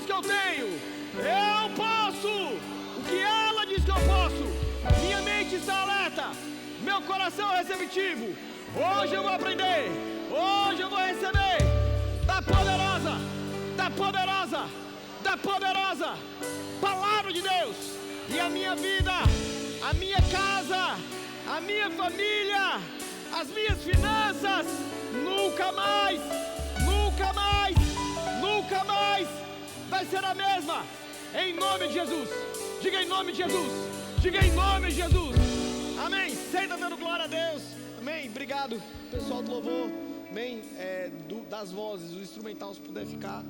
diz que eu tenho, eu posso. O que ela diz que eu posso. Minha mente está alerta, meu coração é receptivo. Hoje eu vou aprender, hoje eu vou receber da poderosa, da poderosa, da poderosa palavra de Deus. E a minha vida, a minha casa, a minha família, as minhas finanças, nunca mais, nunca mais, nunca mais vai ser a mesma. Em nome de Jesus. Diga em nome de Jesus. Diga em nome de Jesus. Amém. Senta dando glória a Deus. Amém. Obrigado, pessoal do louvor. Amém. Das vozes, o instrumental, se puder ficar.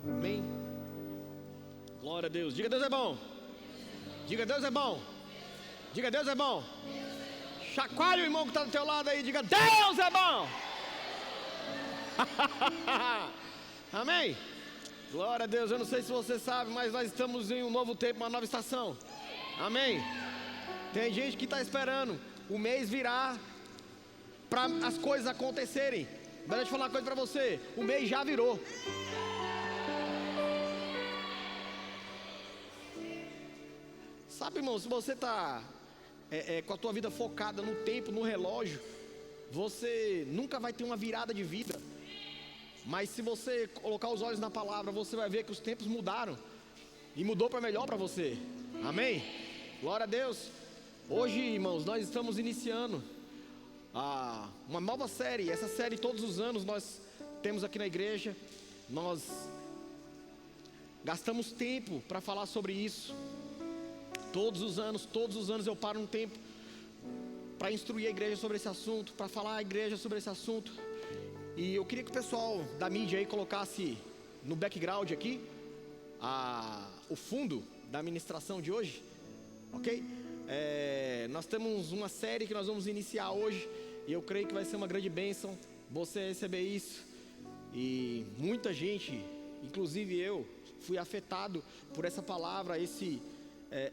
Amém. Glória a Deus. Diga Deus é bom. Diga Deus é bom. Diga Deus é bom. Chacoalhe o irmão que está do teu lado aí. Diga Deus é bom. Amém. Glória a Deus. Eu não sei se você sabe, mas nós estamos em um novo tempo, uma nova estação. Amém. Tem gente que está esperando o mês virar para as coisas acontecerem. Mas deixa eu falar uma coisa para você. O mês já virou. Sabe, irmão, se você está com a tua vida focada no tempo, no relógio, você nunca vai ter uma virada de vida. Mas se você colocar os olhos na palavra, você vai ver que os tempos mudaram. E mudou para melhor para você. Amém? Glória a Deus. Hoje, irmãos, nós estamos iniciando uma nova série. Essa série todos os anos nós temos aqui na igreja. Nós gastamos tempo para falar sobre isso. Todos os anos eu paro um tempo para instruir a igreja sobre esse assunto, para falar à igreja sobre esse assunto. E eu queria que o pessoal da mídia aí colocasse no background aqui o fundo da ministração de hoje, ok? Nós temos uma série que nós vamos iniciar hoje e eu creio que vai ser uma grande bênção você receber isso. E muita gente, inclusive eu, fui afetado por essa palavra,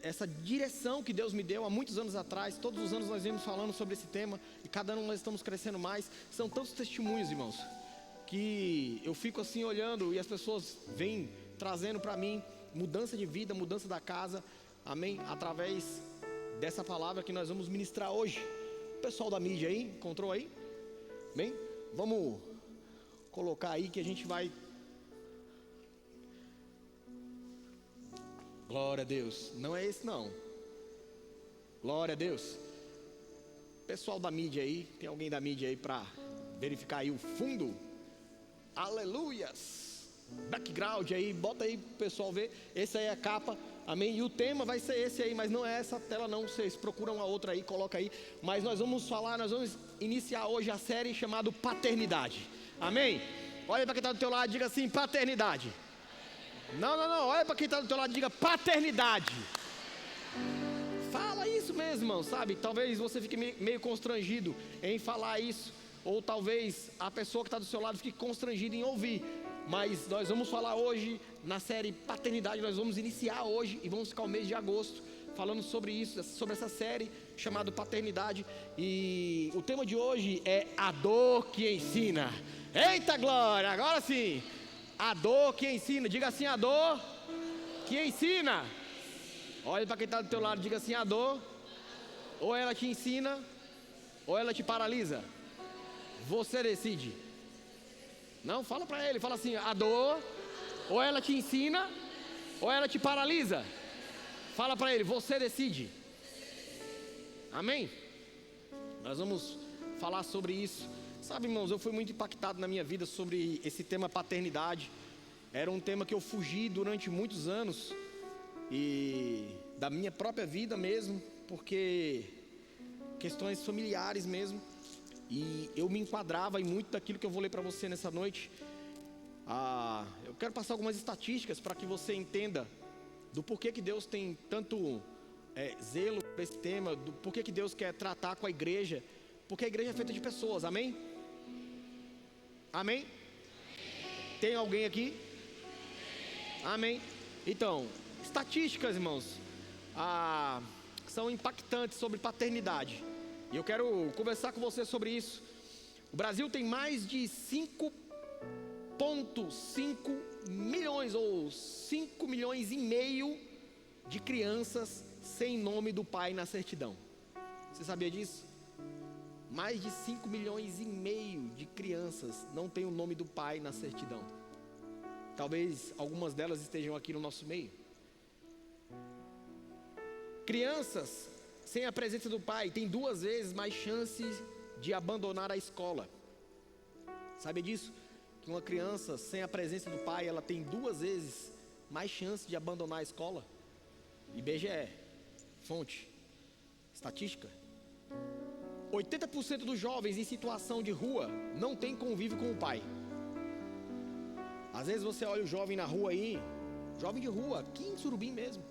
essa direção que Deus me deu há muitos anos atrás. Todos os anos nós vemos falando sobre esse tema e cada ano nós estamos crescendo mais. São tantos testemunhos, irmãos, que eu fico assim olhando e as pessoas vêm trazendo para mim mudança de vida, mudança da casa, amém, através dessa palavra que nós vamos ministrar hoje. O pessoal da mídia aí, encontrou aí? Bem, vamos colocar aí que a gente vai. Glória a Deus. Não é esse não. Glória a Deus. Pessoal da mídia aí, tem alguém da mídia aí para verificar aí o fundo? Aleluias. Background aí, bota aí pro pessoal ver. Esse aí é a capa, amém. E o tema vai ser esse aí, mas não é essa tela não. Vocês procuram uma outra aí, coloca aí. Mas nós vamos iniciar hoje a série chamada Paternidade. Amém. Olha para quem está do teu lado, diga assim: paternidade. Não, olha para quem está do teu lado e diga paternidade. Fala isso mesmo, irmão, sabe? Talvez você fique meio constrangido em falar isso, ou talvez a pessoa que está do seu lado fique constrangida em ouvir. Mas nós vamos falar hoje na série Paternidade. Nós vamos iniciar hoje e vamos ficar o mês de agosto falando sobre isso, sobre essa série chamada Paternidade. E o tema de hoje é a dor que ensina. Eita glória, agora sim. A dor que ensina. Diga assim: a dor que ensina. Olha para quem está do teu lado, diga assim: a dor, ou ela te ensina, ou ela te paralisa. Você decide. Não, fala para ele, fala assim: a dor, ou ela te ensina, ou ela te paralisa. Fala para ele, você decide. Amém? Nós vamos falar sobre isso. Sabe, irmãos, eu fui muito impactado na minha vida sobre esse tema paternidade. Era um tema que eu fugi durante muitos anos, e da minha própria vida mesmo, porque questões familiares mesmo. E eu me enquadrava em muito daquilo que eu vou ler para você nessa noite. Eu quero passar algumas estatísticas para que você entenda do porquê que Deus tem tanto zelo por esse tema, do porquê que Deus quer tratar com a igreja, porque a igreja é feita de pessoas, amém? Amém? Tem alguém aqui? Amém? Então, estatísticas, irmãos, são impactantes sobre paternidade. E eu quero conversar com você sobre isso. O Brasil tem mais de 5,5 milhões ou 5 milhões e meio de crianças sem nome do pai na certidão. Você sabia disso? Mais de 5 milhões e meio de crianças não têm o nome do pai na certidão. Talvez algumas delas estejam aqui no nosso meio. Crianças sem a presença do pai têm 2 vezes mais chances de abandonar a escola. Sabe disso? Que uma criança sem a presença do pai, ela tem 2 vezes mais chances de abandonar a escola. IBGE, fonte, estatística. 80% dos jovens em situação de rua não tem convívio com o pai. Às vezes você olha o jovem na rua aí, jovem de rua, aqui em Surubim mesmo,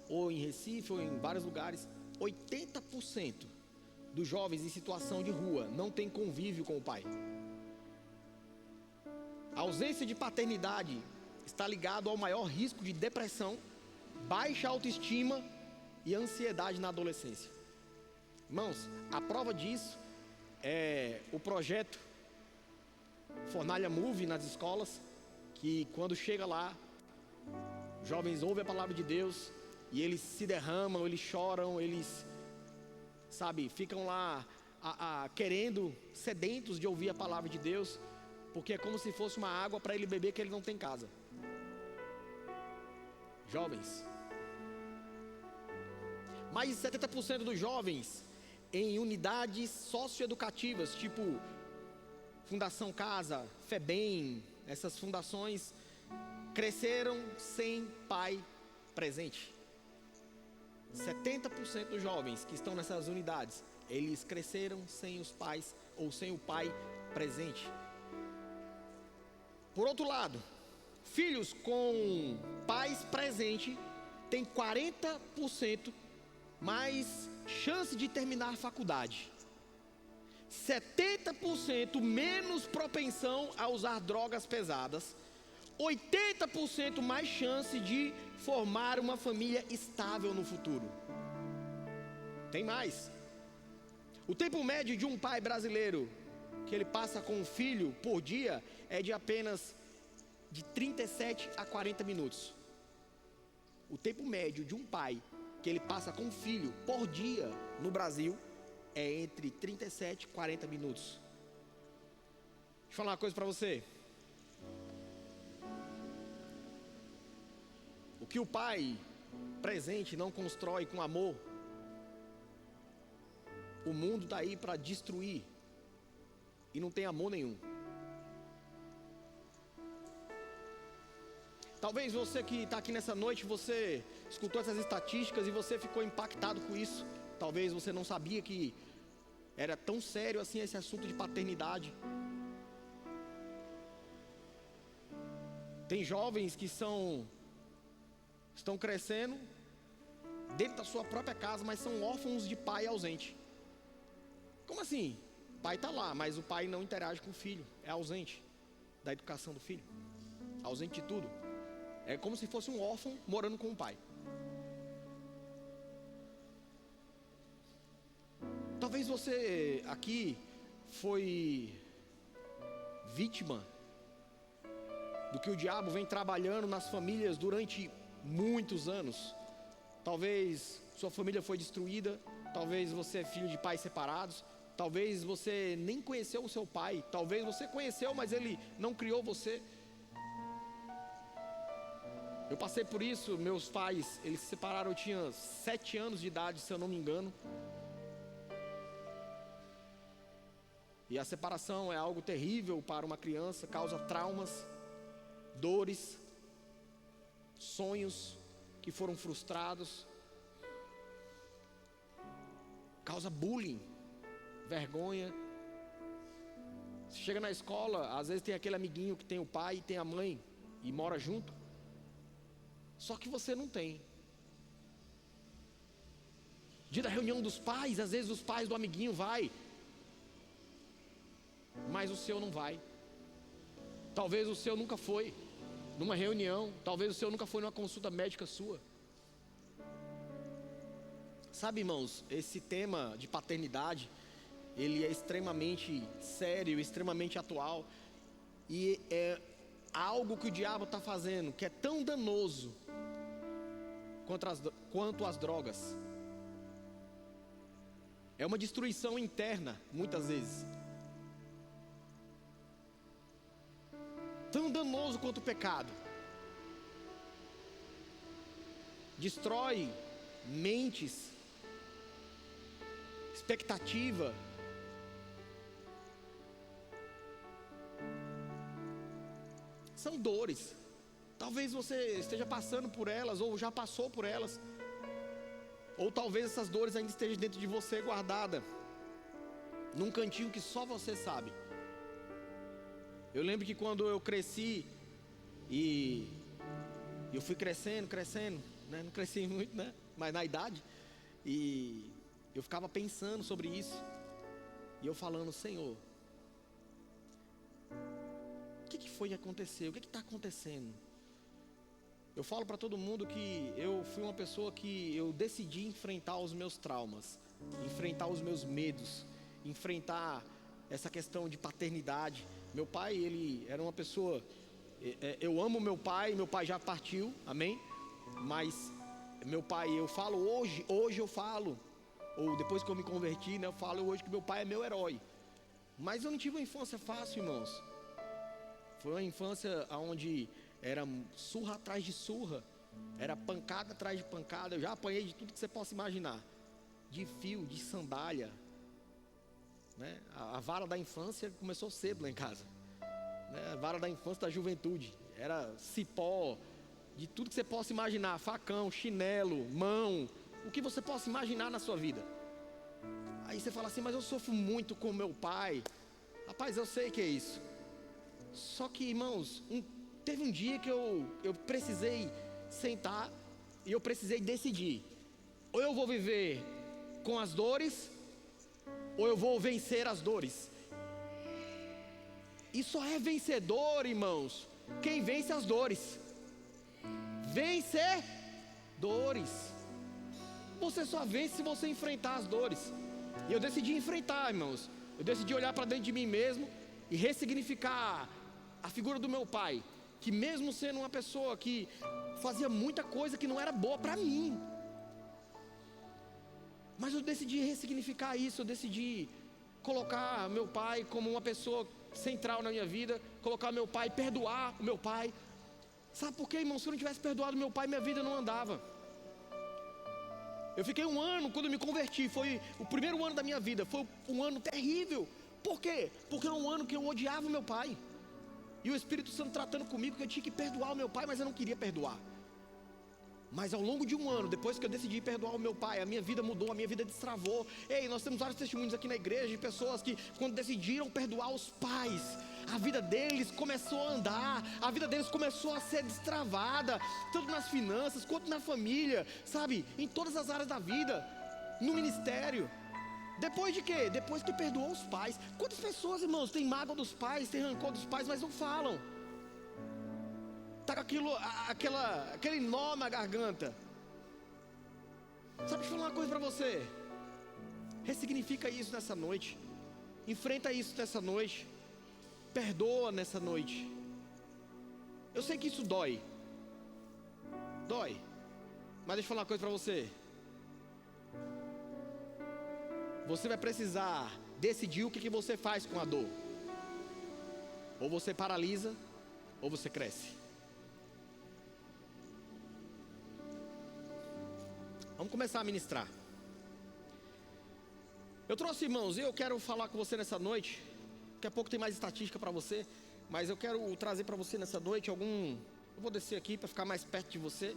ou em Recife, ou em vários lugares, 80% dos jovens em situação de rua não tem convívio com o pai. A ausência de paternidade está ligado ao maior risco de depressão, baixa autoestima e ansiedade na adolescência. Irmãos, a prova disso é o projeto Fornalha Move nas escolas, que quando chega lá, jovens ouvem a palavra de Deus e eles se derramam, eles choram, eles, ficam lá querendo, sedentos de ouvir a palavra de Deus, porque é como se fosse uma água para ele beber que ele não tem em casa. Jovens, mais de 70% dos jovens em unidades socioeducativas, tipo Fundação Casa, FEBEM, essas fundações, cresceram sem pai presente. 70% dos jovens que estão nessas unidades, eles cresceram sem os pais ou sem o pai presente. Por outro lado, filhos com pais presentes têm 40% mais chance de terminar a faculdade, 70% menos propensão a usar drogas pesadas, 80% mais chance de formar uma família estável no futuro. Tem mais. O tempo médio de um pai brasileiro que ele passa com um filho por dia é de apenas de 37 a 40 minutos. O tempo médio de um pai que ele passa com um filho por dia no Brasil é entre 37 e 40 minutos. Deixa eu falar uma coisa para você. O que o pai presente não constrói com amor, o mundo está aí para destruir e não tem amor nenhum. Talvez você que está aqui nessa noite, você escutou essas estatísticas e você ficou impactado com isso. Talvez você não sabia que era tão sério assim esse assunto de paternidade. Tem jovens que estão crescendo dentro da sua própria casa, mas são órfãos de pai ausente. Como assim? O pai está lá, mas o pai não interage com o filho, é ausente da educação do filho, ausente de tudo. É como se fosse um órfão morando com o pai. Talvez você aqui foi vítima do que o diabo vem trabalhando nas famílias durante muitos anos. Talvez sua família foi destruída, talvez você é filho de pais separados, talvez você nem conheceu o seu pai, talvez você conheceu, mas ele não criou você. Eu passei por isso. Meus pais, eles se separaram, eu tinha 7 anos de idade, se eu não me engano. E a separação é algo terrível para uma criança, causa traumas, dores, sonhos que foram frustrados, causa bullying, vergonha. Você chega na escola, às vezes tem aquele amiguinho que tem o pai e tem a mãe e mora junto. Só que você não tem. Dia da reunião dos pais, às vezes os pais do amiguinho vai, mas o seu não vai. Talvez o seu nunca foi numa reunião, talvez o seu nunca foi numa consulta médica sua. Sabe, irmãos, esse tema de paternidade, ele é extremamente sério, extremamente atual, e é algo que o diabo está fazendo, que é tão danoso quanto as drogas. É uma destruição interna, muitas vezes. Tão danoso quanto o pecado. Destrói mentes, expectativa. São dores. Talvez você esteja passando por elas, ou já passou por elas. Ou talvez essas dores ainda estejam dentro de você, guardada num cantinho que só você sabe. Eu lembro que quando eu cresci e eu fui crescendo, né? Não cresci muito, né? Mas na idade. E eu ficava pensando sobre isso. E eu falando: Senhor, o que foi que aconteceu? O que está acontecendo? Eu falo para todo mundo que eu fui uma pessoa que eu decidi enfrentar os meus traumas, enfrentar os meus medos, enfrentar essa questão de paternidade. Meu pai, ele era uma pessoa... Eu amo meu pai já partiu, amém? Mas meu pai, eu falo hoje eu falo, ou depois que eu me converti, né, eu falo hoje que meu pai é meu herói. Mas eu não tive uma infância fácil, irmãos. Foi uma infância onde era surra atrás de surra, era pancada atrás de pancada. Eu já apanhei de tudo que você possa imaginar, de fio, de sandália, né? A vara da infância começou cedo lá em casa, né? A vara da infância, da juventude, era cipó, de tudo que você possa imaginar, facão, chinelo, mão, o que você possa imaginar na sua vida. Aí você fala assim: mas eu sofro muito com meu pai. Rapaz, eu sei que é isso. Só que, irmãos, teve um dia que eu precisei sentar e eu precisei decidir: ou eu vou viver com as dores, ou eu vou vencer as dores. E só é vencedor, irmãos, quem vence as dores. Vencedores. Você só vence se você enfrentar as dores. E eu decidi enfrentar, irmãos. Eu decidi olhar para dentro de mim mesmo e ressignificar a figura do meu pai, que mesmo sendo uma pessoa que fazia muita coisa que não era boa para mim, mas eu decidi ressignificar isso. Eu decidi colocar meu pai como uma pessoa central na minha vida, colocar meu pai, perdoar o meu pai. Sabe por quê, irmão? Se eu não tivesse perdoado meu pai, minha vida não andava. Eu fiquei um ano, quando eu me converti, foi o primeiro ano da minha vida, foi um ano terrível. Por quê? Porque era um ano que eu odiava o meu pai, e o Espírito Santo tratando comigo que eu tinha que perdoar o meu pai, mas eu não queria perdoar. Mas ao longo de um ano, depois que eu decidi perdoar o meu pai, a minha vida mudou, a minha vida destravou. Ei, nós temos vários testemunhos aqui na igreja de pessoas que, quando decidiram perdoar os pais, a vida deles começou a andar, a vida deles começou a ser destravada, tanto nas finanças quanto na família, sabe? Em todas as áreas da vida, no ministério. Depois de quê? Depois que perdoou os pais. Quantas pessoas, irmãos, têm mágoa dos pais, têm rancor dos pais, mas não falam? Está com aquele nó na garganta. Sabe, deixa eu falar uma coisa para você. Ressignifica isso nessa noite. Enfrenta isso nessa noite. Perdoa nessa noite. Eu sei que isso dói. Dói. Mas deixa eu falar uma coisa para você. Você vai precisar decidir o que você faz com a dor. Ou você paralisa, ou você cresce. Vamos começar a ministrar. Eu trouxe, irmãos, e eu quero falar com você nessa noite. Daqui a pouco tem mais estatística para você, mas eu quero trazer para você nessa noite Eu vou descer aqui para ficar mais perto de você.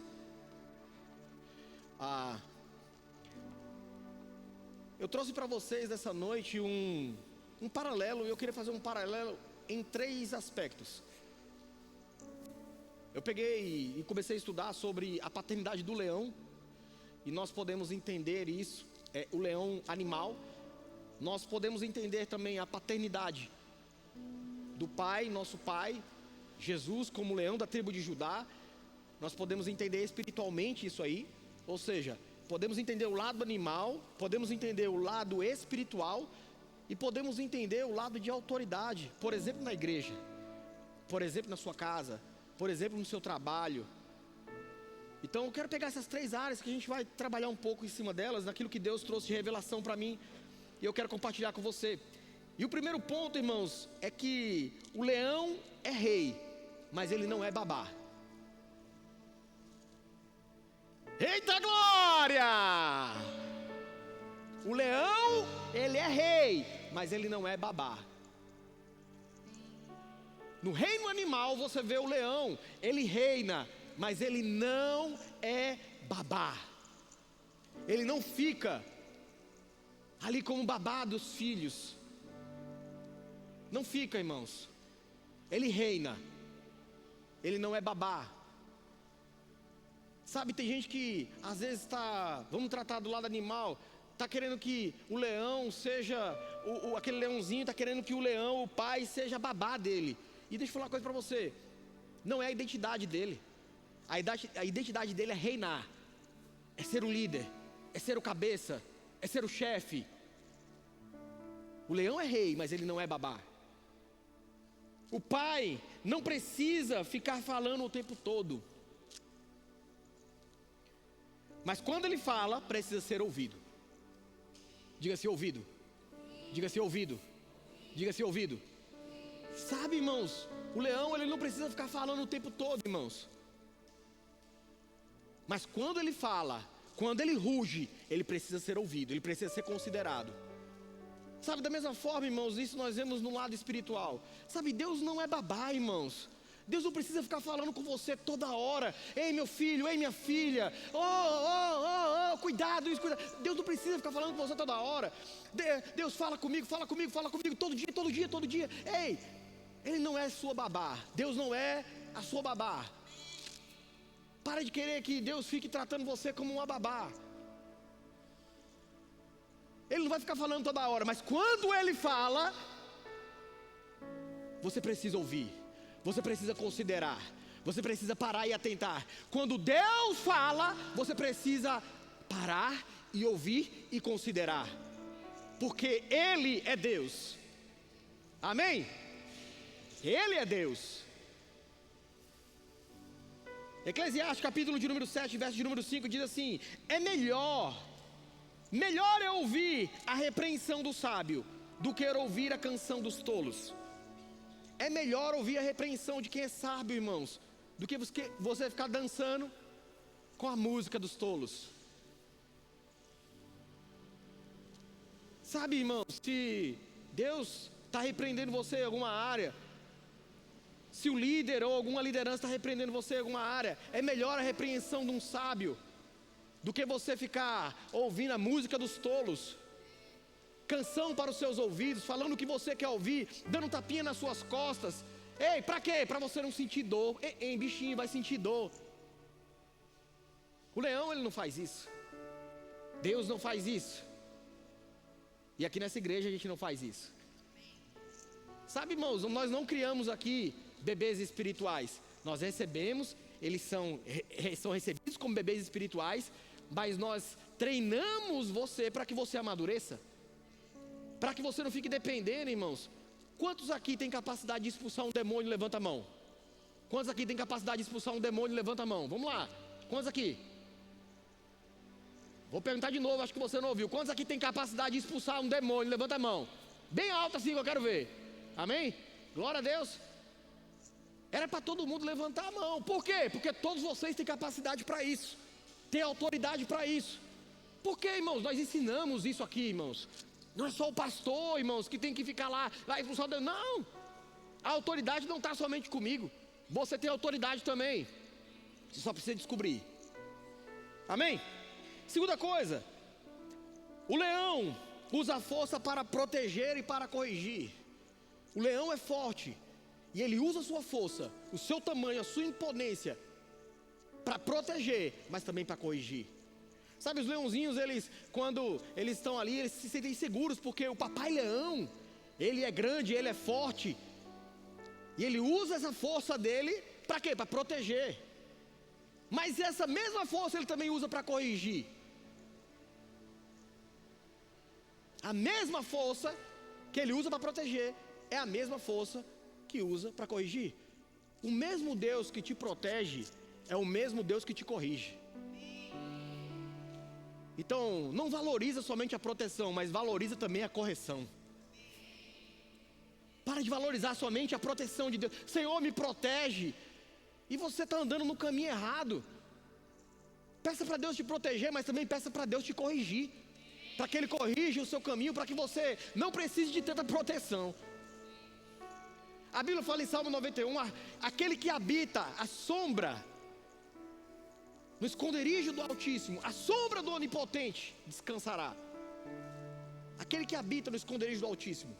Eu trouxe para vocês nessa noite um paralelo, e eu queria fazer um paralelo em 3 aspectos. Eu peguei e comecei a estudar sobre a paternidade do leão, e nós podemos entender isso, o leão animal. Nós podemos entender também a paternidade do pai, nosso pai, Jesus como leão da tribo de Judá. Nós podemos entender espiritualmente isso aí, ou seja, podemos entender o lado animal, podemos entender o lado espiritual e podemos entender o lado de autoridade, por exemplo, na igreja. Por exemplo, na sua casa, por exemplo, no seu trabalho. Então eu quero pegar essas 3 áreas que a gente vai trabalhar um pouco em cima delas, naquilo que Deus trouxe de revelação para mim, e eu quero compartilhar com você. E o primeiro ponto, irmãos, é que o leão é rei, mas ele não é babá. Eita glória! O leão, ele é rei, mas ele não é babá. No reino animal você vê o leão, ele reina, mas ele não é babá. Ele não fica ali como babá dos filhos. Não fica, irmãos. Ele reina. Ele não é babá. Sabe, tem gente que às vezes está, vamos tratar do lado animal, está querendo que o leão seja, aquele leãozinho está querendo que o leão, o pai, seja babá dele. E deixa eu falar uma coisa para você. Não é a identidade dele. A identidade dele é reinar. É ser o líder. É ser o cabeça. É ser o chefe. O leão é rei, mas ele não é babá. O pai não precisa ficar falando o tempo todo. Mas quando ele fala, precisa ser ouvido. Diga-se ouvido. Diga-se ouvido. Diga-se ouvido. Sabe, irmãos, o leão ele não precisa ficar falando o tempo todo, irmãos. Mas quando ele fala, quando ele ruge, ele precisa ser ouvido, ele precisa ser considerado. Sabe, da mesma forma, irmãos, isso nós vemos no lado espiritual. Sabe, Deus não é babá, irmãos. Deus não precisa ficar falando com você toda hora. Ei, meu filho, ei, minha filha. Cuidado, isso, cuidado. Deus não precisa ficar falando com você toda hora. Deus fala comigo, todo dia. Ei, Ele não é sua babá. Deus não é a sua babá. Para de querer que Deus fique tratando você como uma babá. Ele não vai ficar falando toda hora, mas quando Ele fala, você precisa ouvir. Você precisa considerar. Você precisa parar e atentar. Quando Deus fala, você precisa parar e ouvir e considerar. Porque Ele é Deus. Amém? Ele é Deus. Eclesiastes capítulo de número 7, verso de número 5 diz assim: é melhor é ouvir a repreensão do sábio do que ouvir a canção dos tolos. É melhor ouvir a repreensão de quem é sábio, irmãos, do que você ficar dançando com a música dos tolos. Sabe, irmãos, se Deus está repreendendo você em alguma área, se o líder ou alguma liderança está repreendendo você em alguma área, é melhor a repreensão de um sábio do que você ficar ouvindo a música dos tolos. Canção para os seus ouvidos, falando o que você quer ouvir, dando tapinha nas suas costas. Ei, para quê? Para você não sentir dor. Ei, bichinho, vai sentir dor. O leão, ele não faz isso. Deus não faz isso. E aqui nessa igreja a gente não faz isso. Sabe, irmãos, nós não criamos aqui bebês espirituais. Nós recebemos, eles são recebidos como bebês espirituais, mas nós treinamos você para que você amadureça. Para que você não fique dependendo, irmãos. Quantos aqui tem capacidade de expulsar um demônio? Levanta a mão. Quantos aqui tem capacidade de expulsar um demônio? Levanta a mão. Vamos lá. Quantos aqui? Vou perguntar de novo, acho que você não ouviu. Quantos aqui tem capacidade de expulsar um demônio? Levanta a mão. Bem alto assim que eu quero ver. Amém? Glória a Deus. Era para todo mundo levantar a mão. Por quê? Porque todos vocês têm capacidade para isso. Tem autoridade para isso. Por quê, irmãos? Nós ensinamos isso aqui, irmãos. Não é só o pastor, irmãos, que tem que ficar lá expulsar o demônio. Não. A autoridade não está somente comigo. Você tem autoridade também. Você só precisa descobrir. Amém? Segunda coisa. O leão usa a força para proteger e para corrigir. O leão é forte. E ele usa a sua força, o seu tamanho, a sua imponência para proteger, mas também para corrigir. Sabe, os leãozinhos, quando eles estão ali, eles se sentem seguros, porque o papai leão, ele é grande, ele é forte. E ele usa essa força dele para quê? Para proteger. Mas essa mesma força ele também usa para corrigir. A mesma força que ele usa para proteger é a mesma força que usa para corrigir. O mesmo Deus que te protege é o mesmo Deus que te corrige. Então, não valoriza somente a proteção, mas valoriza também a correção. Para de valorizar somente a proteção de Deus. Senhor, me protege. E você está andando no caminho errado. Peça para Deus te proteger, mas também peça para Deus te corrigir. Para que Ele corrija o seu caminho, para que você não precise de tanta proteção. A Bíblia fala em Salmo 91, aquele que habita a sombra, no esconderijo do Altíssimo, a sombra do Onipotente descansará. Aquele que habita no esconderijo do Altíssimo,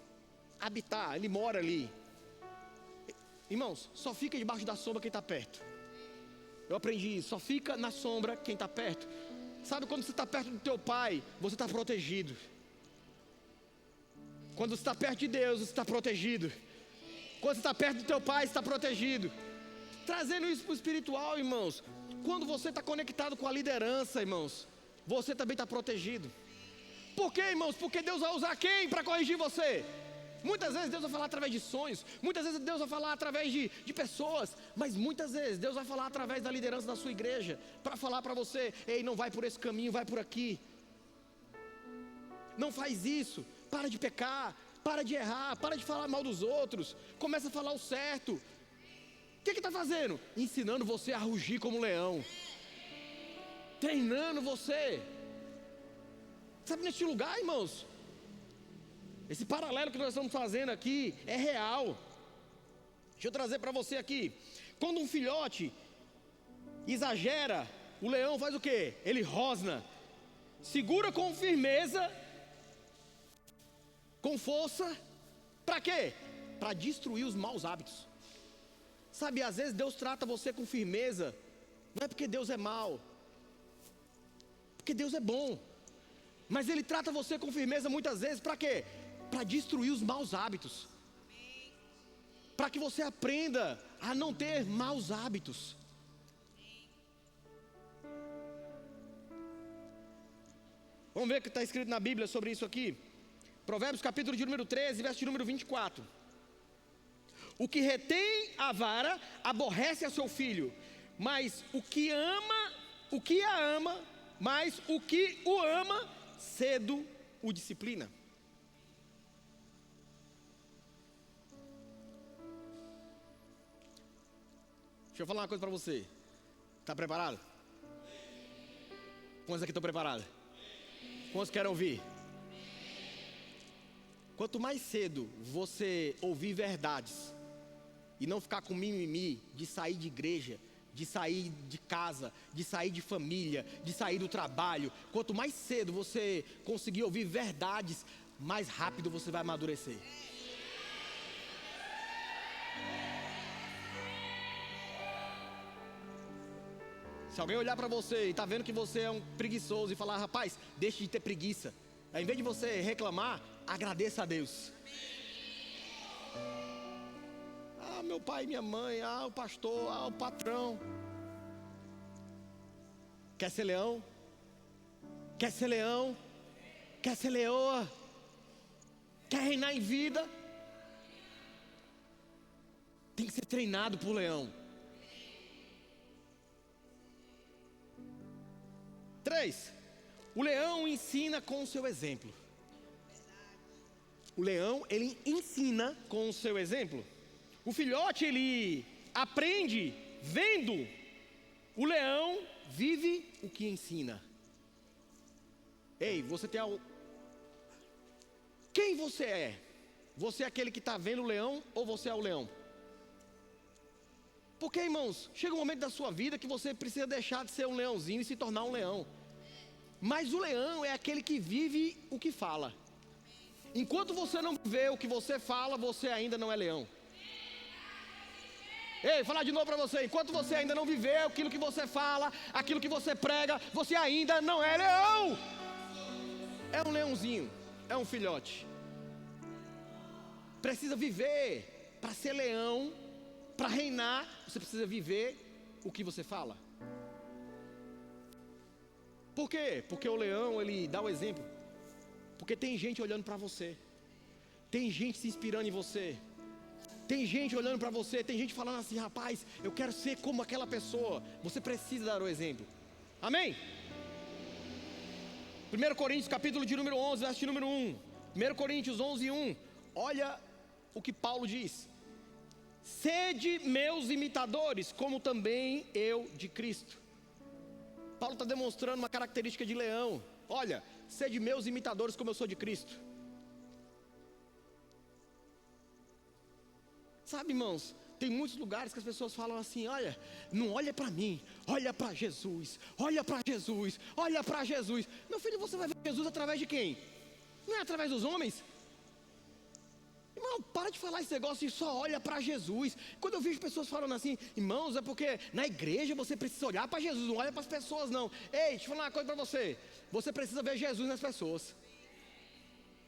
habitar, ele mora ali. Irmãos, só fica debaixo da sombra quem está perto. Eu aprendi isso, só fica na sombra quem está perto. Sabe quando você está perto do teu pai, você está protegido. Quando você está perto de Deus, você está protegido. Quando você está perto do teu pai, você está protegido. Trazendo isso para o espiritual, irmãos. Quando você está conectado com a liderança, irmãos, você também está protegido. Por quê, irmãos? Porque Deus vai usar quem para corrigir você? Muitas vezes Deus vai falar através de sonhos. Muitas vezes Deus vai falar através de pessoas. Mas muitas vezes Deus vai falar através da liderança da sua igreja. Para falar para você, ei, não vai por esse caminho, vai por aqui. Não faz isso, para de pecar, para de errar, para de falar mal dos outros. Começa a falar o certo. O que está fazendo? Ensinando você a rugir como um leão. Treinando você. Sabe, neste lugar, irmãos, esse paralelo que nós estamos fazendo aqui é real. Deixa eu trazer para você aqui. Quando um filhote exagera, o leão faz o quê? Ele rosna. Segura com firmeza, com força. Para quê? Para destruir os maus hábitos. Sabe, às vezes Deus trata você com firmeza. Não é porque Deus é mau, porque Deus é bom. Mas Ele trata você com firmeza muitas vezes para quê? Para destruir os maus hábitos. Para que você aprenda a não ter maus hábitos. Vamos ver o que está escrito na Bíblia sobre isso aqui. Provérbios capítulo de número 13, verso de número 24. O que retém a vara aborrece a seu filho, mas o que a ama, mas o que o ama, cedo o disciplina. Deixa eu falar uma coisa para você. Está preparado? Quantos aqui estão preparados? Quantos querem ouvir? Quanto mais cedo você ouvir verdades e não ficar com mimimi de sair de igreja, de sair de casa, de sair de família, de sair do trabalho, quanto mais cedo você conseguir ouvir verdades, mais rápido você vai amadurecer. Se alguém olhar para você e está vendo que você é um preguiçoso e falar, rapaz, deixe de ter preguiça, ao invés de você reclamar, agradeça a Deus. Ah, meu pai e minha mãe, o pastor, o patrão. Quer ser leão? Quer ser leão? Quer ser leoa? Quer reinar em vida? Tem que ser treinado por leão. 3. O leão ensina com o seu exemplo. O leão, ele ensina com o seu exemplo. O filhote, ele aprende vendo. O leão vive o que ensina. Ei, você tem algo... Quem você é? Você é aquele que está vendo o leão ou você é o leão? Porque, irmãos, chega um momento da sua vida que você precisa deixar de ser um leãozinho e se tornar um leão. Mas o leão é aquele que vive o que fala. Enquanto você não vê o que você fala, você ainda não é leão. Ei, vou falar de novo para você. Enquanto você ainda não viver aquilo que você fala, aquilo que você prega, você ainda não é leão. É um leãozinho, é um filhote. Precisa viver para ser leão, para reinar. Você precisa viver o que você fala. Por quê? Porque o leão, ele dá o exemplo. Porque tem gente olhando para você. Tem gente se inspirando em você. Tem gente olhando para você, tem gente falando assim: rapaz, eu quero ser como aquela pessoa. Você precisa dar o exemplo. Amém? 1 Coríntios capítulo de número 11, verso de número 1. 1 Coríntios 11, 1. Olha o que Paulo diz: sede meus imitadores, como também eu de Cristo. Paulo está demonstrando uma característica de leão. Olha, sede meus imitadores, como eu sou de Cristo. Sabe, irmãos, tem muitos lugares que as pessoas falam assim: olha, não olha para mim, olha para Jesus, olha para Jesus, olha para Jesus. Meu filho, você vai ver Jesus através de quem? Não é através dos homens? Irmão, para de falar esse negócio e só olha para Jesus. Quando eu vejo pessoas falando assim: irmãos, é porque na igreja você precisa olhar para Jesus, não olha para as pessoas não. Ei, deixa eu falar uma coisa para você: você precisa ver Jesus nas pessoas,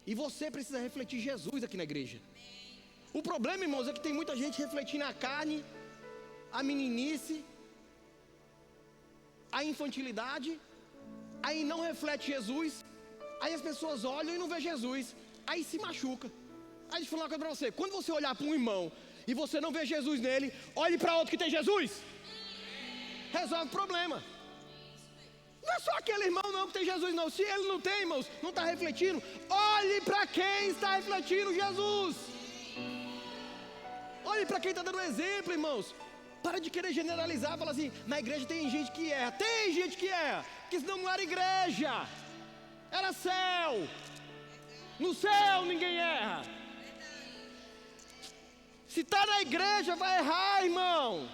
e você precisa refletir Jesus aqui na igreja. O problema, irmãos, é que tem muita gente refletindo a carne, a meninice, a infantilidade, aí não reflete Jesus, aí as pessoas olham e não vê Jesus, aí se machuca. Aí deixa eu falar uma coisa para você: quando você olhar para um irmão e você não vê Jesus nele, olhe para outro que tem Jesus. Resolve o problema. Não é só aquele irmão não que tem Jesus não. Se ele não tem, irmãos, não está refletindo, olhe para quem está refletindo Jesus. Olhe para quem está dando exemplo, irmãos. Para de querer generalizar, fala assim: na igreja tem gente que erra. Tem gente que erra, porque senão não era igreja, era céu. No céu ninguém erra. Se está na igreja vai errar, irmão.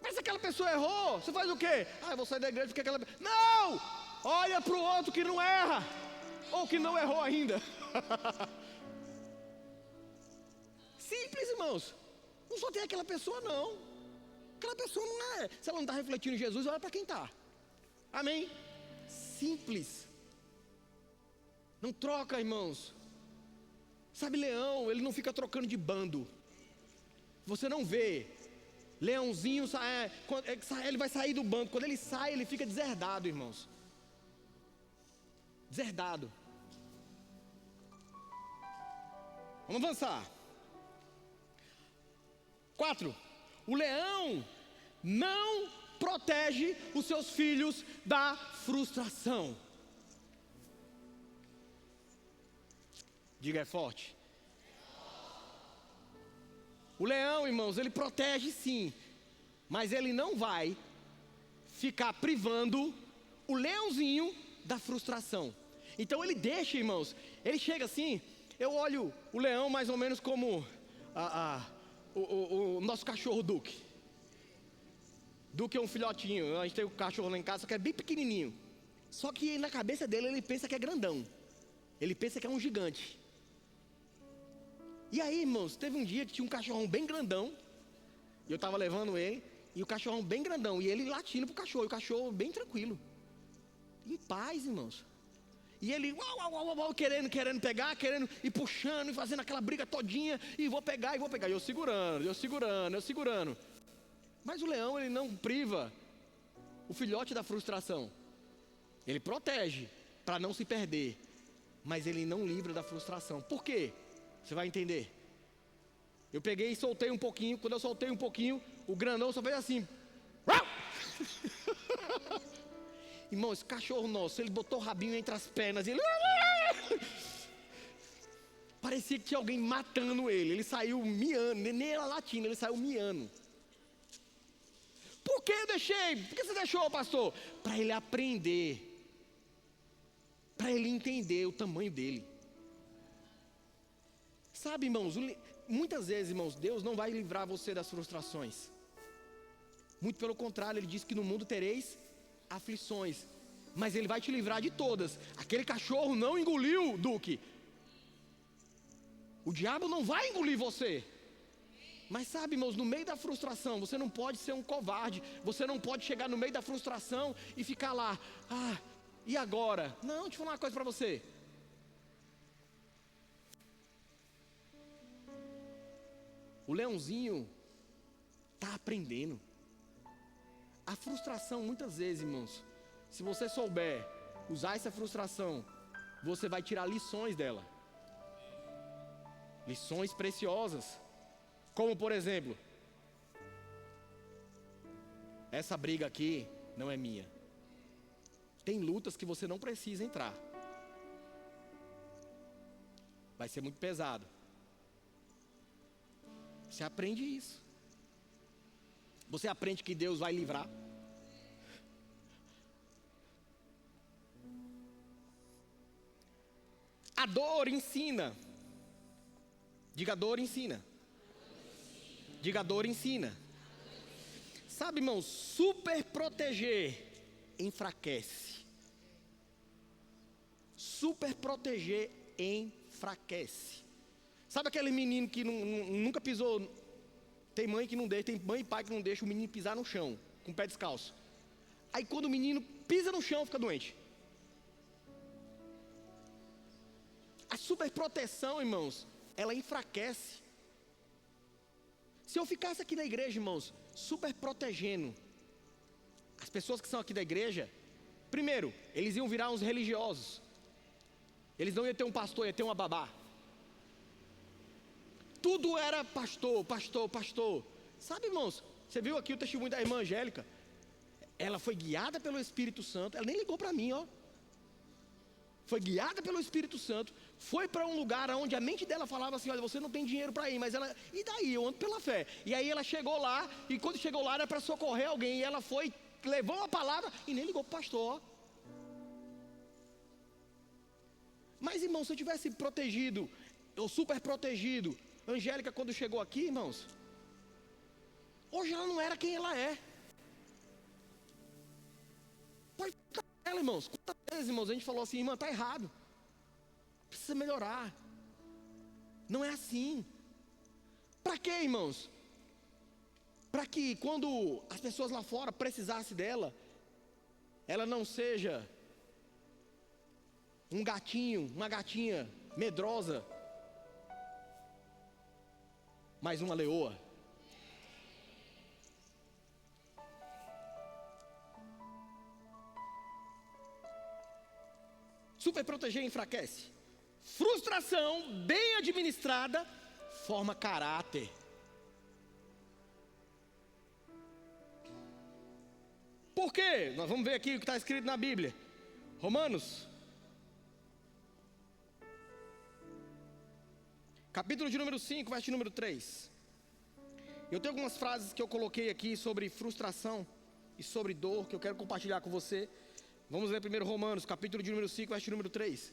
Mas se aquela pessoa errou, você faz o quê? Ah, eu vou sair da igreja porque aquela... Não! Olha para o outro que não erra, ou que não errou ainda. Simples, irmãos. Não só tem aquela pessoa não. Aquela pessoa não é. Se ela não está refletindo em Jesus, olha para quem está. Amém? Simples. Não troca, irmãos. Sabe, leão, ele não fica trocando de bando. Você não vê leãozinho, ele vai sair do bando. Quando ele sai, ele fica deserdado, irmãos. Deserdado. Vamos avançar. 4. O leão não protege os seus filhos da frustração. Diga, é forte. O leão, irmãos, ele protege sim, mas ele não vai ficar privando o leãozinho da frustração. Então ele deixa, irmãos, ele chega assim. Eu olho o leão mais ou menos como o nosso cachorro Duque. Duque é um filhotinho. A gente tem um cachorro lá em casa, só que é bem pequenininho. Só que na cabeça dele ele pensa que é grandão. Ele pensa que é um gigante. E aí, irmãos, teve um dia que tinha um cachorrão bem grandão, e eu estava levando ele, e o cachorrão bem grandão, e ele latindo pro cachorro, e o cachorro bem tranquilo, em paz, irmãos. E ele querendo pegar, querendo ir puxando, e fazendo aquela briga todinha, e vou pegar, e eu segurando. Mas o leão, ele não priva o filhote da frustração. Ele protege para não se perder, mas ele não livra da frustração. Por quê? Você vai entender. Eu peguei e soltei um pouquinho. Quando eu soltei um pouquinho, o grandão só fez assim. Irmão, esse cachorro nosso, ele botou o rabinho entre as pernas e ele... Parecia que tinha alguém matando ele. Ele saiu miando, nem era latindo, ele saiu miando. Por que eu deixei? Por que você deixou, pastor? Para ele aprender, para ele entender o tamanho dele. Sabe, irmãos, muitas vezes, irmãos, Deus não vai livrar você das frustrações. Muito pelo contrário, Ele diz que no mundo tereis aflições, mas Ele vai te livrar de todas. Aquele cachorro não engoliu, Duque. O diabo não vai engolir você. Mas sabe, irmãos, no meio da frustração, você não pode ser um covarde. Você não pode chegar no meio da frustração e ficar lá. Ah, e agora? Não, deixa eu falar uma coisa para você. O leãozinho está aprendendo. A frustração, muitas vezes, irmãos, se você souber usar essa frustração, você vai tirar lições dela. Lições preciosas. Como por exemplo, essa briga aqui não é minha. Tem lutas que você não precisa entrar. Vai ser muito pesado. Você aprende isso. Você aprende que Deus vai livrar. A dor ensina. Diga, dor ensina. Diga, dor ensina. Sabe, irmão, super proteger enfraquece. Super proteger enfraquece. Sabe aquele menino que nunca pisou? Tem mãe que não deixa, tem mãe e pai que não deixa o menino pisar no chão, com o pé descalço. Aí quando o menino pisa no chão, fica doente. A superproteção, irmãos, ela enfraquece. Se eu ficasse aqui na igreja, irmãos, super protegendo as pessoas que são aqui da igreja, primeiro, eles iam virar uns religiosos. Eles não iam ter um pastor, ia ter uma babá. Tudo era pastor, pastor, pastor. Sabe, irmãos, você viu aqui o testemunho da irmã Angélica? Ela foi guiada pelo Espírito Santo. Ela nem ligou para mim, ó. Foi guiada pelo Espírito Santo. Foi para um lugar onde a mente dela falava assim: olha, você não tem dinheiro para ir. Mas ela, e daí? Eu ando pela fé. E aí ela chegou lá. E quando chegou lá era para socorrer alguém. E ela foi, levou uma palavra e nem ligou para o pastor, ó. Mas, irmão, se eu tivesse protegido, ou super protegido, Angélica, quando chegou aqui, irmãos, hoje ela não era quem ela é. Pode ficar ela, irmãos. Quantas vezes, irmãos, a gente falou assim: irmã, está errado, precisa melhorar. Não é assim. Para quê, irmãos? Para que quando as pessoas lá fora precisassem dela, ela não seja um gatinho, uma gatinha medrosa, mais uma leoa. Super proteger enfraquece. Frustração bem administrada forma caráter. Por quê? Nós vamos ver aqui o que está escrito na Bíblia. Romanos, capítulo de número 5, verso de número 3. Eu tenho algumas frases que eu coloquei aqui sobre frustração e sobre dor, que eu quero compartilhar com você. Vamos ver primeiro Romanos, capítulo de número 5, verso de número 3.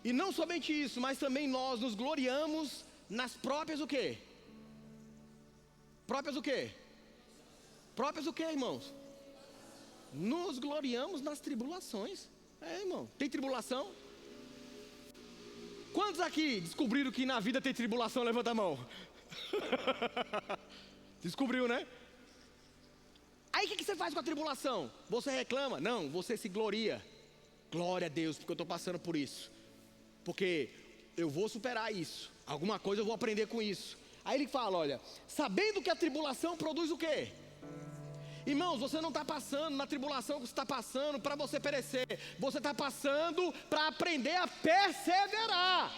E não somente isso, mas também nós nos gloriamos nas próprias o quê? Próprias o quê? Próprias o quê, irmãos? Nos gloriamos nas tribulações. É, irmão, tem tribulação? Quantos aqui descobriram que na vida tem tribulação? Levanta a mão. Descobriu, né? Aí o que você faz com a tribulação? Você reclama? Não, você se gloria. Glória a Deus, porque eu estou passando por isso. Porque eu vou superar isso. Alguma coisa eu vou aprender com isso. Aí ele fala, olha, sabendo que a tribulação produz o quê? Irmãos, você não está passando na tribulação que você está passando para você perecer. Você está passando para aprender a perseverar.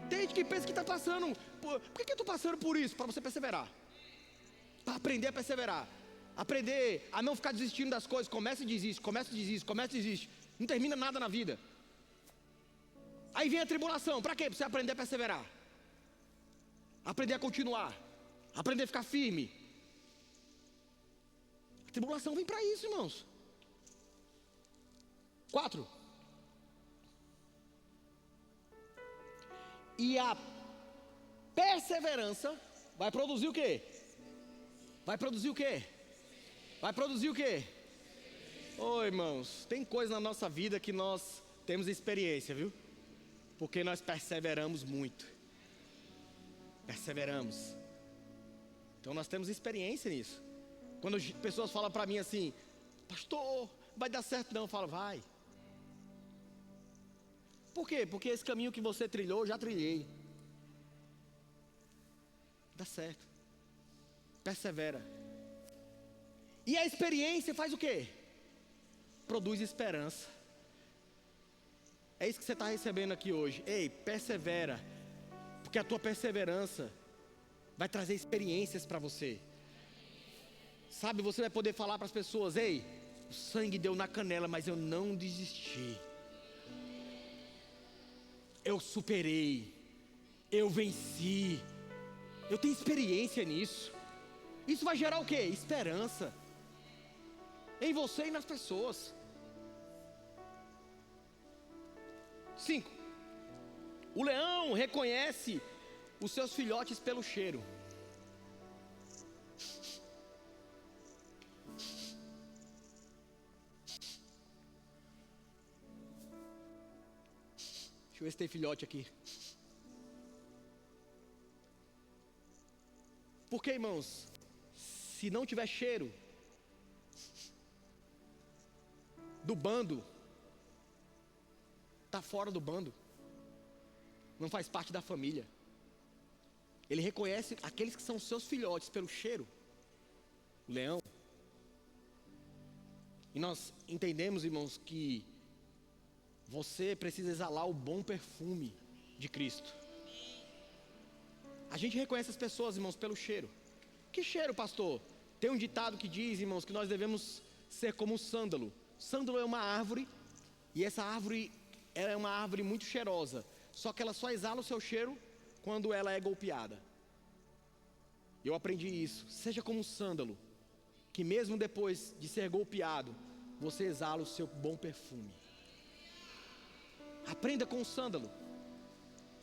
Tem gente que pensa que está passando. Por que eu estou passando por isso? Para você perseverar. Para aprender a perseverar. Aprender a não ficar desistindo das coisas. Começa e desiste, começa e desiste, começa e desiste. Não termina nada na vida. Aí vem a tribulação. Para quê? Para você aprender a perseverar. Aprender a continuar. Aprender a ficar firme. A tribulação vem para isso, irmãos. 4. E a perseverança vai produzir o quê? Vai produzir o quê? Vai produzir o quê? Ô, irmãos, tem coisa na nossa vida que nós temos experiência, viu? Porque nós perseveramos muito. Perseveramos. Então nós temos experiência nisso. Quando as pessoas falam para mim assim, pastor, vai dar certo não? Eu falo, vai. Por quê? Porque esse caminho que você trilhou, eu já trilhei. Dá certo. Persevera. E a experiência faz o quê? Produz esperança. É isso que você está recebendo aqui hoje. Ei, persevera, porque a tua perseverança vai trazer experiências para você. Sabe, você vai poder falar para as pessoas: ei, o sangue deu na canela, mas eu não desisti. Eu superei, eu venci, eu tenho experiência nisso. Isso vai gerar o quê? Esperança em você e nas pessoas. 5. O leão reconhece os seus filhotes pelo cheiro. Deixa eu ver se tem filhote aqui. Porque, irmãos, se não tiver cheiro do bando, está fora do bando, não faz parte da família. Ele reconhece aqueles que são seus filhotes pelo cheiro, o leão. E nós entendemos, irmãos, que você precisa exalar o bom perfume de Cristo. A gente reconhece as pessoas, irmãos, pelo cheiro. Que cheiro, pastor? Tem um ditado que diz, irmãos, que nós devemos ser como o sândalo. Sândalo é uma árvore, e essa árvore é uma árvore muito cheirosa. Só que ela só exala o seu cheiro quando ela é golpeada. Eu aprendi isso. Seja como um sândalo, que mesmo depois de ser golpeado, você exala o seu bom perfume. Aprenda com o sândalo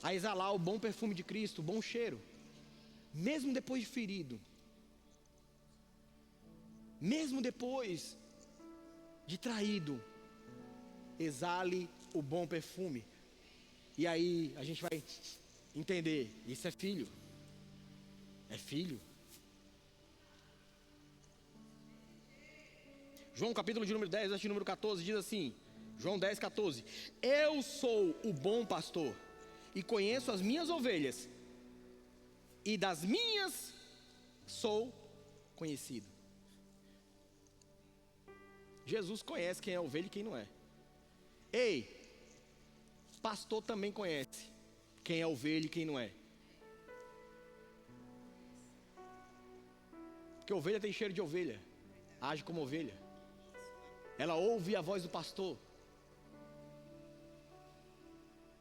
a exalar o bom perfume de Cristo, o bom cheiro. Mesmo depois de ferido, mesmo depois de traído, exale o bom perfume. E aí a gente vai entender, isso é filho. É filho. João capítulo de número 10, versículo número 14, diz assim, João 10, 14: eu sou o bom pastor, e conheço as minhas ovelhas, e das minhas sou conhecido. Jesus conhece quem é ovelha e quem não é. Ei, pastor também conhece quem é ovelha e quem não é. Porque ovelha tem cheiro de ovelha, age como ovelha. Ela ouve a voz do pastor.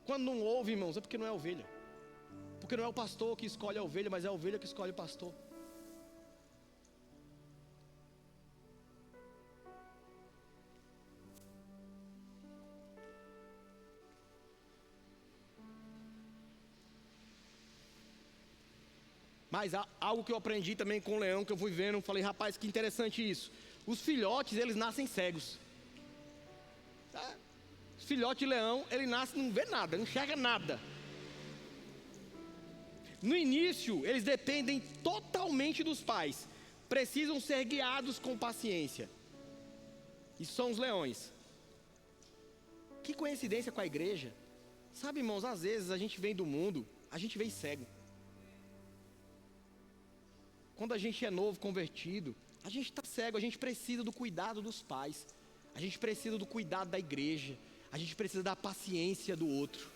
Quando não ouve, irmãos, é porque não é ovelha. Porque não é o pastor que escolhe a ovelha, mas é a ovelha que escolhe o pastor. Mas algo que eu aprendi também com o leão, que eu fui vendo, falei, rapaz, que interessante isso. Os filhotes, eles nascem cegos. Tá? Os filhotes de leão, ele nasce, não vê nada, não enxerga nada. No início, eles dependem totalmente dos pais. Precisam ser guiados com paciência. Isso são os leões. Que coincidência com a igreja. Sabe, irmãos, às vezes a gente vem do mundo, a gente vem cego. Quando a gente é novo, convertido, a gente está cego, a gente precisa do cuidado dos pais. A gente precisa do cuidado da igreja. A gente precisa da paciência do outro.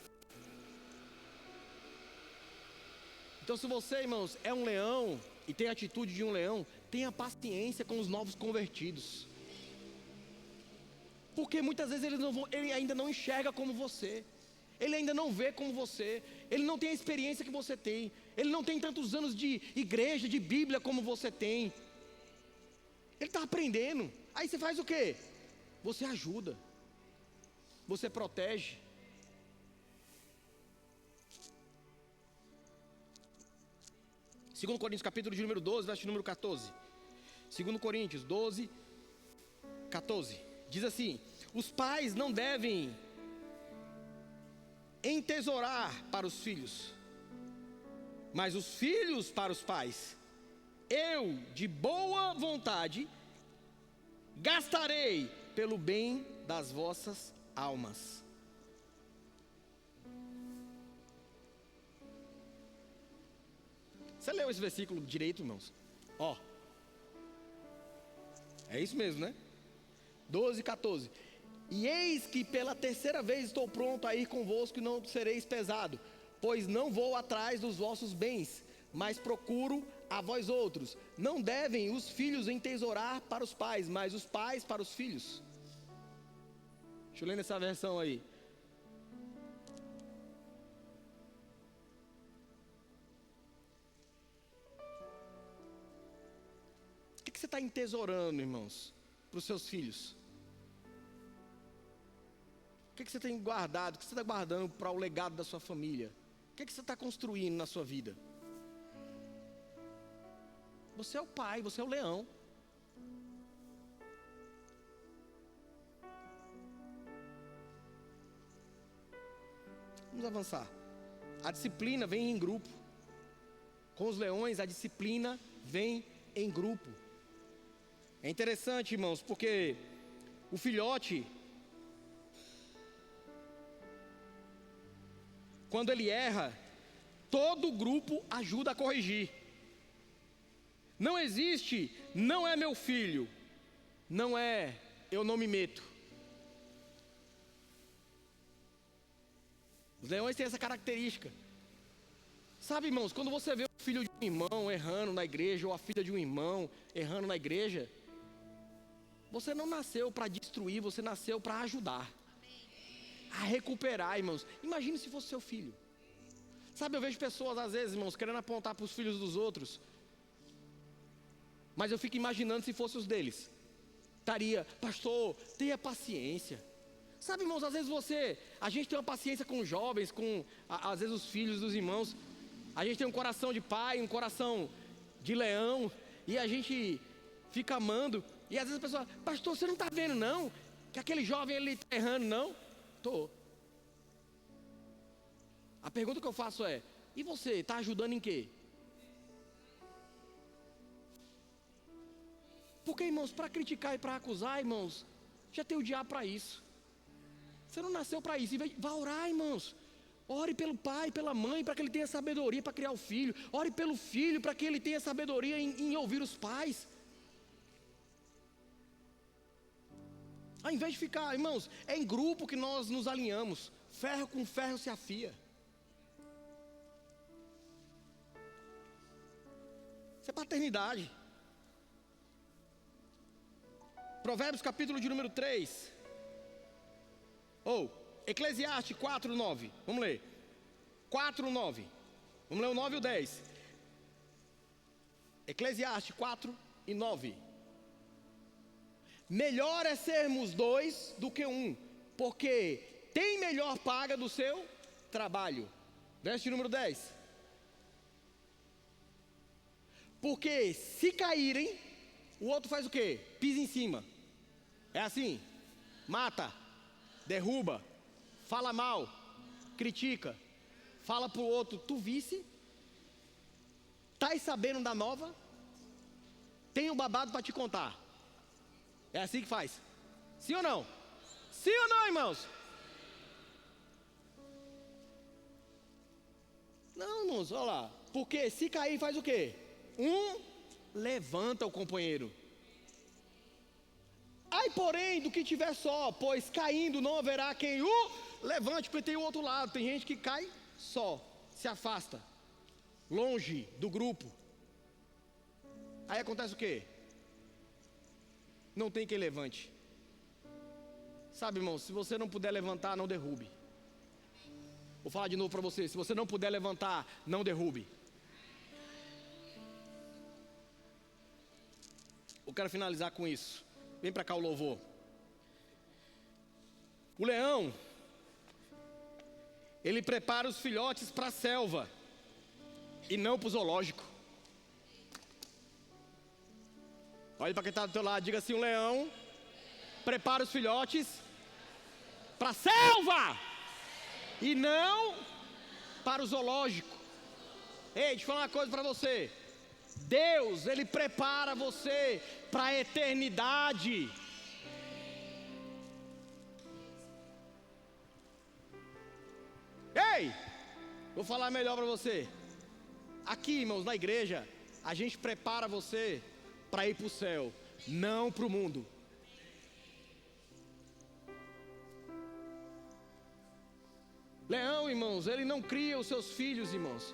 Então, se você, irmãos, é um leão e tem a atitude de um leão, tenha paciência com os novos convertidos. Porque muitas vezes ele ainda não enxerga como você. Ele ainda não vê como você. Ele não tem a experiência que você tem. Ele não tem tantos anos de igreja, de Bíblia como você tem. Ele está aprendendo. Aí você faz o quê? Você ajuda. Você protege. Segundo Coríntios capítulo de número 12, verso número 14. Segundo Coríntios 12, 14. Diz assim: os pais não devem entesourar para os filhos, mas os filhos para os pais. Eu, de boa vontade, gastarei pelo bem das vossas almas. Você leu esse versículo direito, irmãos? Ó, é isso mesmo, né? 12, 14. E eis que pela terceira vez estou pronto a ir convosco e não sereis pesado, pois não vou atrás dos vossos bens, mas procuro a vós outros. Não devem os filhos entesourar para os pais, mas os pais para os filhos. Deixa eu ler nessa versão aí. O que você está entesourando, irmãos, para os seus filhos? O que você tem guardado? O que você está guardando para o legado da sua família? O que você está construindo na sua vida? Você é o pai, você é o leão. Vamos avançar. A disciplina vem em grupo. Com os leões, a disciplina vem em grupo. É interessante, irmãos, porque o filhote, quando ele erra, todo o grupo ajuda a corrigir. Não existe, não é meu filho, não é, eu não me meto. Os leões têm essa característica. Sabe, irmãos, quando você vê o filho de um irmão errando na igreja, ou a filha de um irmão errando na igreja, você não nasceu para destruir, você nasceu para ajudar a recuperar, irmãos. Imagine se fosse seu filho. Sabe, eu vejo pessoas às vezes, irmãos, querendo apontar para os filhos dos outros, mas eu fico imaginando se fosse os deles. Estaria, pastor, tenha paciência. Sabe, irmãos, às vezes a gente tem uma paciência com os jovens, às vezes os filhos dos irmãos. A gente tem um coração de pai, um coração de leão, e a gente fica amando. E às vezes a pessoa, pastor, você não está vendo não, que aquele jovem ele está errando não? Estou. A pergunta que eu faço é, e você, está ajudando em quê? Porque, irmãos, para criticar e para acusar, irmãos, já tem o diabo para isso. Você não nasceu para isso. Vai orar, irmãos. Ore pelo pai, pela mãe, para que ele tenha sabedoria para criar o filho. Ore pelo filho, para que ele tenha sabedoria em ouvir os pais. Ao invés de ficar, irmãos, é em grupo que nós nos alinhamos. Ferro com ferro se afia. Isso é paternidade. Provérbios capítulo de número 3. Eclesiastes 4:9. Vamos ler. 4:9. Vamos ler o 9 e o 10. Eclesiastes 4:9. Melhor é sermos dois do que um, porque tem melhor paga do seu trabalho. Verso de número 10. Porque se caírem, o outro faz o quê? Pisa em cima. É assim? Mata, derruba, fala mal, critica, fala pro outro, tu visse? Estás sabendo da nova? Tenho babado para te contar. É assim que faz. Sim ou não? Sim ou não, irmãos? Não, irmãos, olha lá. Porque se cair faz o quê? Levanta o companheiro. Ai, porém, do que tiver só, pois caindo não haverá quem o levante, porque tem o outro lado. Tem gente que cai só, se afasta, longe do grupo. Aí acontece o quê? Não tem quem levante. Sabe, irmão, se você não puder levantar, não derrube. Vou falar de novo para você. Se você não puder levantar, não derrube. Eu quero finalizar com isso. Vem para cá o louvor. O leão, ele prepara os filhotes para a selva e não para o zoológico. Olha para quem está do teu lado, diga assim: o leão prepara os filhotes para a selva e não para o zoológico. Ei, deixa eu falar uma coisa para você. Deus, Ele prepara você para a eternidade. Ei, vou falar melhor para você. Aqui, irmãos, na igreja, a gente prepara você para ir para o céu, não para o mundo. Leão, irmãos, ele não cria os seus filhos, irmãos,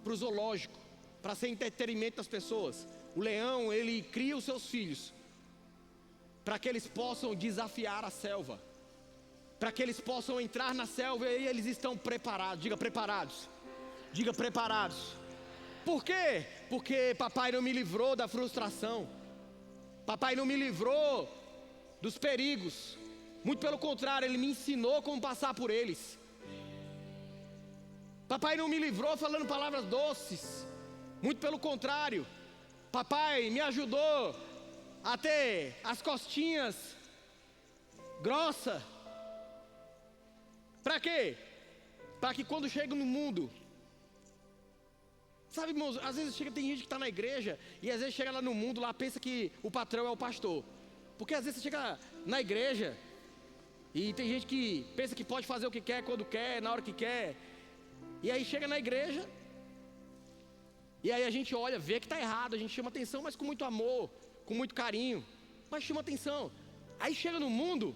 para o zoológico, para ser entretenimento das pessoas. O leão, ele cria os seus filhos para que eles possam desafiar a selva, para que eles possam entrar na selva e eles estão preparados. Diga preparados. Diga preparados. Por quê? Porque papai não me livrou da frustração. Papai não me livrou dos perigos. Muito pelo contrário, ele me ensinou como passar por eles. Papai não me livrou falando palavras doces. Muito pelo contrário, papai me ajudou a ter as costinhas grossas. Para quê? Para que quando chega no mundo, sabe, irmãos, às vezes tem gente que está na igreja e às vezes chega lá no mundo, lá pensa que o patrão é o pastor. Porque às vezes você chega na igreja e tem gente que pensa que pode fazer o que quer, quando quer, na hora que quer. E aí chega na igreja, e aí a gente olha, vê que está errado, a gente chama atenção, mas com muito amor, com muito carinho, mas chama atenção. Aí chega no mundo,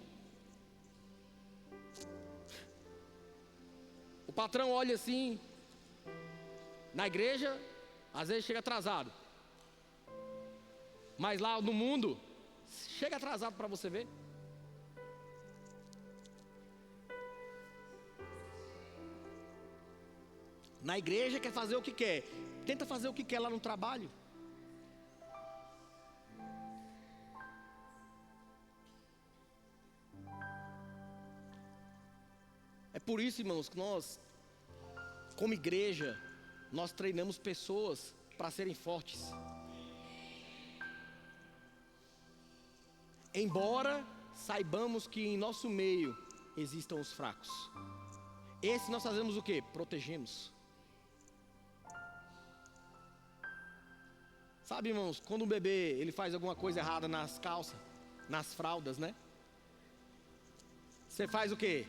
o patrão olha assim, na igreja, às vezes chega atrasado, mas lá no mundo, chega atrasado para você ver. Na igreja quer fazer o que quer, tenta fazer o que quer lá no trabalho. É por isso, irmãos, que nós, como igreja, nós treinamos pessoas para serem fortes. Embora saibamos que em nosso meio existam os fracos. Esse nós fazemos o quê? Protegemos. Sabe, irmãos, quando um bebê ele faz alguma coisa errada nas calças, nas fraldas, né? Você faz o quê?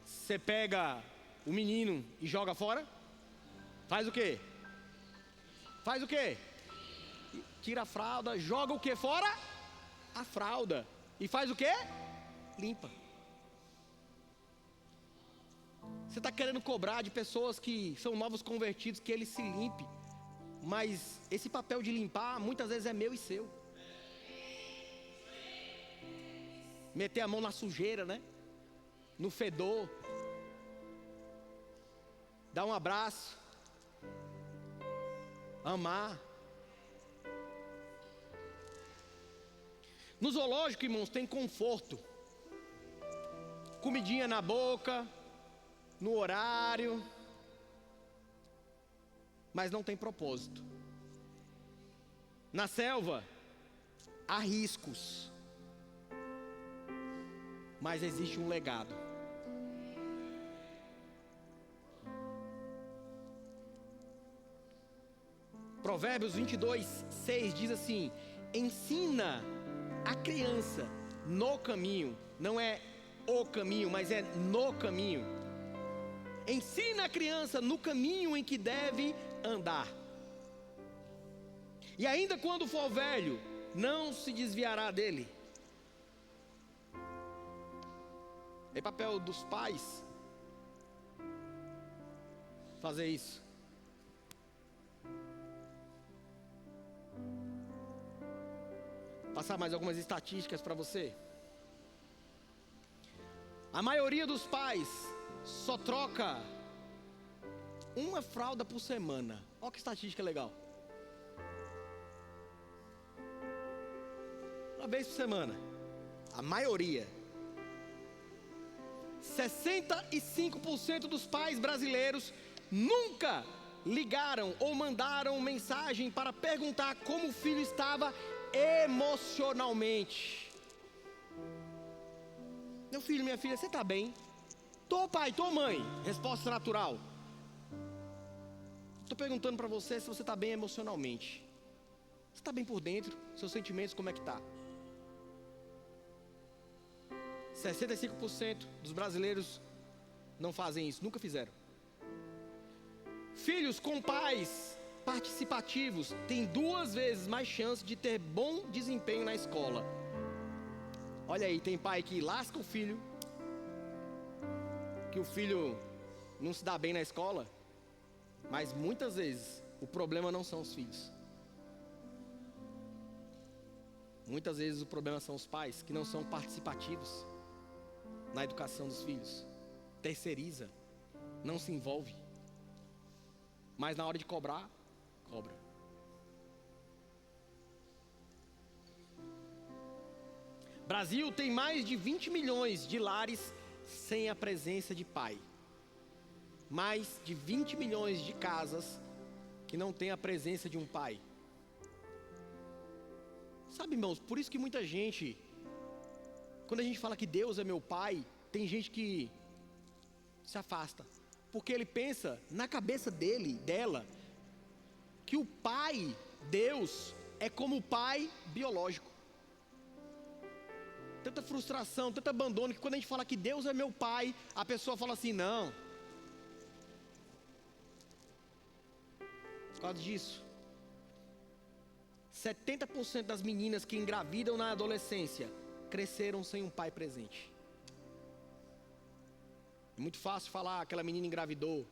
Você pega o menino e joga fora? Faz o quê? Faz o quê? Tira a fralda, joga o quê fora? A fralda. E faz o quê? Limpa. Você está querendo cobrar de pessoas que são novos convertidos que ele se limpe. Mas esse papel de limpar muitas vezes é meu e seu. Meter a mão na sujeira, né? No fedor. Dar um abraço. Amar. No zoológico, irmãos, tem conforto. Comidinha na boca, no horário, mas não tem propósito. Na selva, há riscos, mas existe um legado. Provérbios 22:6 diz assim: ensina a criança no caminho, não é o caminho, mas é no caminho. Ensina a criança no caminho em que deve andar. E ainda quando for velho, não se desviará dele. É papel dos pais fazer isso. Passar mais algumas estatísticas para você. A maioria dos pais só troca uma fralda por semana. Olha que estatística legal. Uma vez por semana. A maioria. 65% dos pais brasileiros nunca ligaram ou mandaram mensagem para perguntar como o filho estava emocionalmente. Meu filho, minha filha, você está bem? Tô, pai, tô, mãe. Resposta natural. Estou perguntando para você se você está bem emocionalmente. Você está bem por dentro? Seus sentimentos, como é que está? 65% dos brasileiros não fazem isso, nunca fizeram. Filhos com pais participativos têm 2 vezes mais chance de ter bom desempenho na escola. Olha aí, tem pai que lasca o filho, que o filho não se dá bem na escola, mas muitas vezes o problema não são os filhos. Muitas vezes o problema são os pais que não são participativos na educação dos filhos. Terceiriza, não se envolve. Mas na hora de cobrar, cobra. Brasil tem mais de 20 milhões de lares sem a presença de pai. Mais de 20 milhões de casas que não tem a presença de um pai. Sabe, irmãos, por isso que muita gente, quando a gente fala que Deus é meu pai, tem gente que se afasta. Porque ele pensa na cabeça dela, que o pai, Deus, é como o pai biológico. Tanta frustração, tanto abandono, que quando a gente fala que Deus é meu pai, a pessoa fala assim, não. Por causa disso, 70% das meninas que engravidam na adolescência cresceram sem um pai presente. É muito fácil falar, aquela menina engravidou,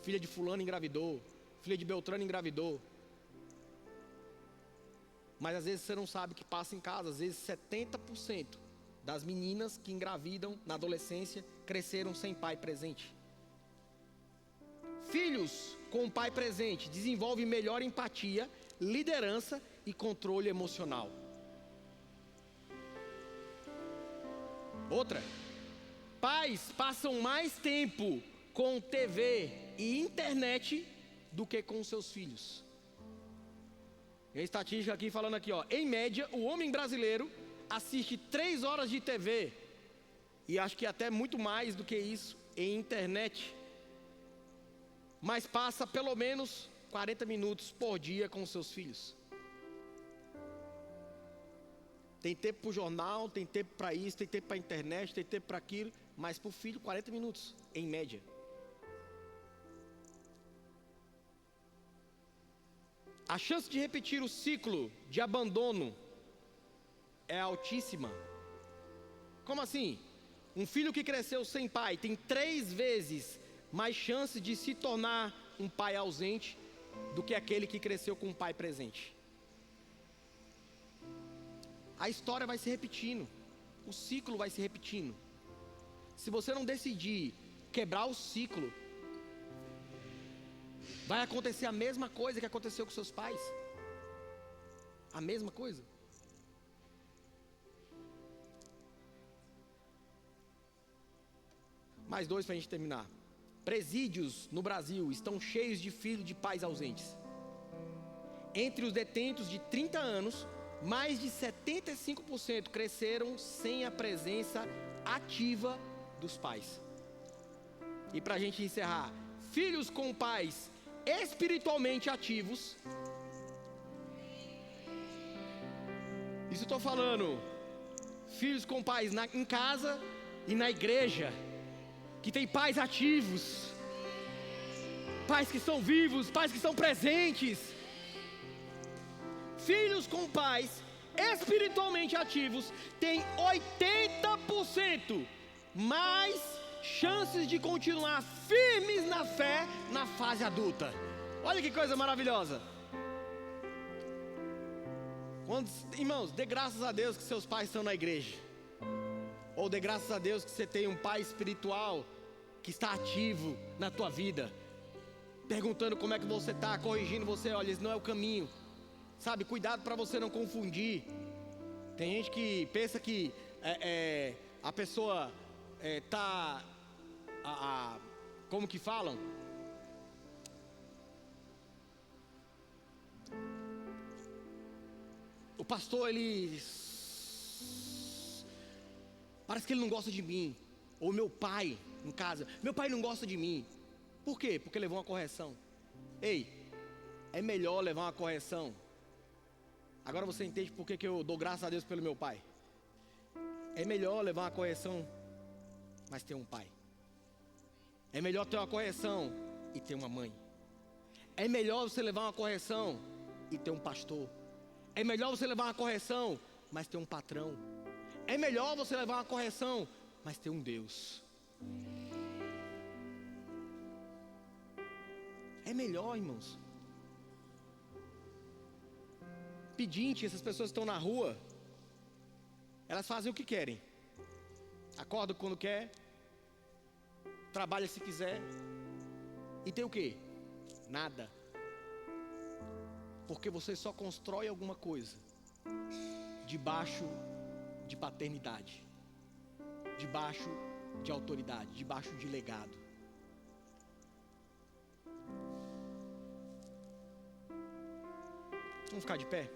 filha de fulano engravidou, filha de Beltrano engravidou. Mas às vezes você não sabe o que passa em casa. Às vezes 70% das meninas que engravidam na adolescência cresceram sem pai presente. Filhos com um pai presente desenvolvem melhor empatia, liderança e controle emocional. Outra, pais passam mais tempo com TV e internet do que com seus filhos. Tem estatística aqui falando aqui, ó, em média, o homem brasileiro assiste 3 horas de TV e acho que até muito mais do que isso em internet. Mas passa pelo menos 40 minutos por dia com seus filhos. Tem tempo para o jornal, tem tempo para isso, tem tempo para a internet, tem tempo para aquilo, mas para o filho 40 minutos, em média. A chance de repetir o ciclo de abandono é altíssima. Como assim? Um filho que cresceu sem pai tem 3 vezes mais chance de se tornar um pai ausente do que aquele que cresceu com um pai presente. A história vai se repetindo, o ciclo vai se repetindo. Se você não decidir quebrar o ciclo, vai acontecer a mesma coisa que aconteceu com seus pais. A mesma coisa. Mais 2 para a gente terminar. Presídios no Brasil estão cheios de filhos de pais ausentes. Entre os detentos de 30 anos, mais de 75% cresceram sem a presença ativa dos pais. E para a gente encerrar, filhos com pais espiritualmente ativos. Isso estou falando, filhos com pais em casa e na igreja, que tem pais ativos, pais que são vivos, pais que são presentes. Filhos com pais espiritualmente ativos têm 80% mais chances de continuar firmes na fé na fase adulta. Olha que coisa maravilhosa. Irmãos, dê graças a Deus que seus pais estão na igreja. Ou dê graças a Deus que você tem um pai espiritual que está ativo na tua vida, perguntando como é que você está, corrigindo você. Olha, esse não é o caminho. Sabe, cuidado para você não confundir. Tem gente que pensa que a pessoa está... como que falam? O pastor, ele... parece que ele não gosta de mim. Ou meu pai, em casa. Meu pai não gosta de mim. Por quê? Porque levou uma correção. Ei, é melhor levar uma correção. Agora você entende por que eu dou graças a Deus pelo meu pai. É melhor levar uma correção, mas ter um pai. É melhor ter uma correção e ter uma mãe. É melhor você levar uma correção e ter um pastor. É melhor você levar uma correção, mas ter um patrão. É melhor você levar uma correção, mas ter um Deus. É melhor, irmãos. Pedinte, essas pessoas que estão na rua, elas fazem o que querem. Acorda quando quer, trabalha se quiser, e tem o quê? Nada. Porque você só constrói alguma coisa debaixo de paternidade, debaixo de autoridade, debaixo de legado. Vamos ficar de pé?